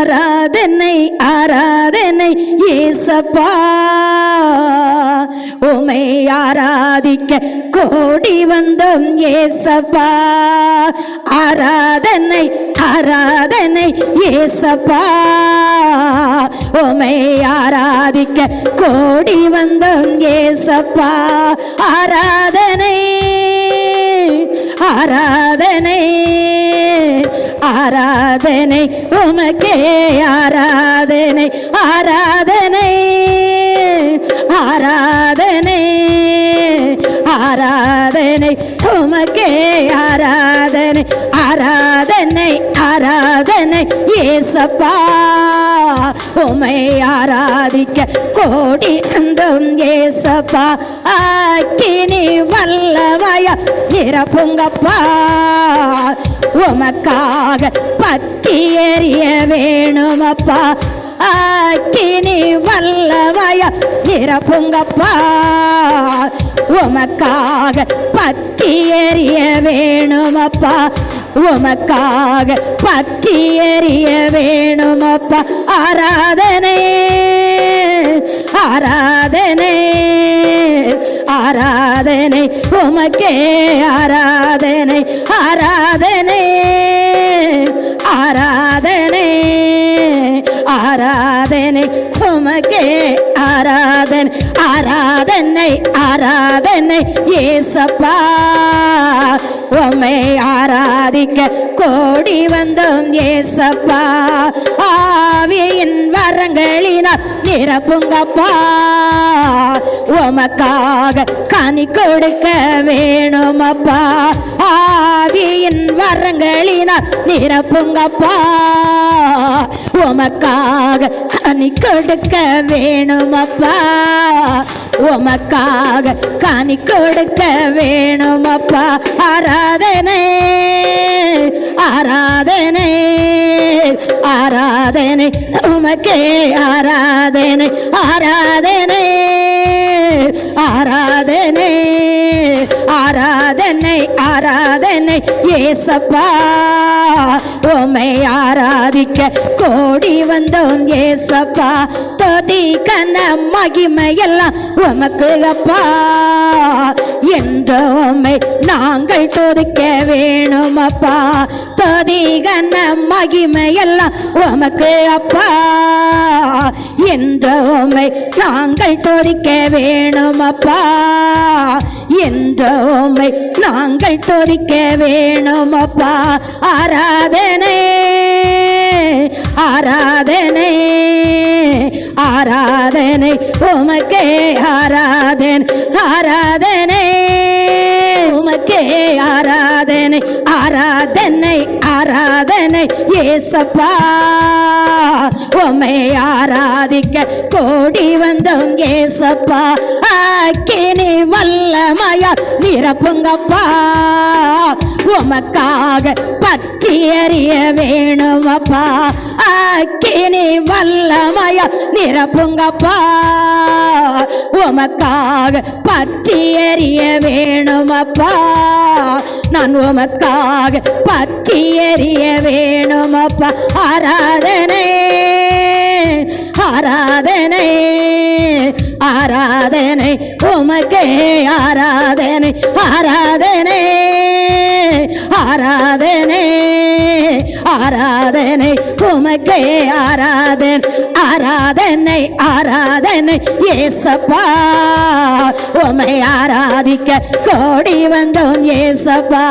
ஆராதனை ஆராதனை ஏசப்பா, உமை ஆராதிக்க கோடி வந்தோம் ஏசப்பா. ஆராதனை ஆராதனை ஏசப்பா, உமை ஆராதிக்க கோடி வந்தோம் ஏசப்பா. ஆராதனை ஆராதனை ஆராதனை உமக்கே, ஆராதனை ஆராதனை ஆராதனை ஆராதனை உமக்கே, ஆராதனை ஆராதனை ஆராதனை ஏசப்பா, உமை ஆராதிக்க கோடி அந்தம் ஏசப்பா. ஆக்கினி வல்லமையா நிரப்புங்கப்பா, உமக்காக பற்றி எறிய வேணுமப்பா. ஆக்கினி வல்லமையா நிரப்புங்கப்பா, உமக்காக பற்றி எறிய வேணுமப்பா. உமக்காக பற்றி எறிய வேணுமப்பா. ஆராதனை ஆராதனை ஆராதனை உமக்கே, ஆராதனை ஆராதனை ஆராதனை ஆராதனை உமக்கே, ஆராதனை ஆராதனை ஆராதனை ஏசப்பா, உம்மை ஆராதிக்க கோடி வந்தோம் ஏசப்பா. ஆவியின் வரங்களினால் நிரப்புங்கப்பா, உமக்காக கனி கொடுக்க வேணுமப்பா. ஆவியின் வரங்களினால் நிரப்புங்கப்பா, உமக்காக கனி கொடுக்க வேணுமப்பா. உமக்காக கனி கொடுக்க வேணுமப்பா. ஆராதனை ஆராதனை ஆராதனை உமக்கே, ஆராதனை ஆராதனை ஆராதனை ஆராதனை ஆராதனை ஏசப்பா, உம்மை ஆராதிக்க கோடி வந்தோம் ஏசப்பா. தொதி கன மகிமையெல்லாம் உமக்கு அப்பா, என்றோமை நாங்கள் துதிக்க வேணுமப்பா. தொதி கன மகிமையெல்லாம் உமக்கு அப்பா, என்றோமை நாங்கள் துதிக்க வேணுமப்பா. என்றோமை நாங்கள் துதிக்க வேணுமப்பா. ஆராதனை ஆராதனை ஆராதனை உமக்கே, ஆராதனை ஆராதனை உமக்கே, ஆராதனை ஆராதனை ஆராதனை ஏசப்பா, உம்மை ஆராதிக்க கோடி வந்தோம் ஏசப்பா. ஆக்கினி வல்லமையா நிரப்புங்கப்பா, உமக்காக பற்றி எறிய வேணுமப்பா. ஆக்கினி வல்லமையா நிரப்புங்கப்பா, உமக்காக பற்றி எறிய வேணுமப்பா. நான் உமக்காக பற்றி எறிய வேணுமப்பா. ஆராதனை ஆராதனை ஆராதனை உமக்கே, ஆராதனை ஆராதனை ஆராதனை ஆராதனை உமக்கே, ஆராதனை ஆராதனை ஆராதனை ஏசப்பா, உம்மை ஆராதிக்க கோடி வந்தோம் ஏசப்பா.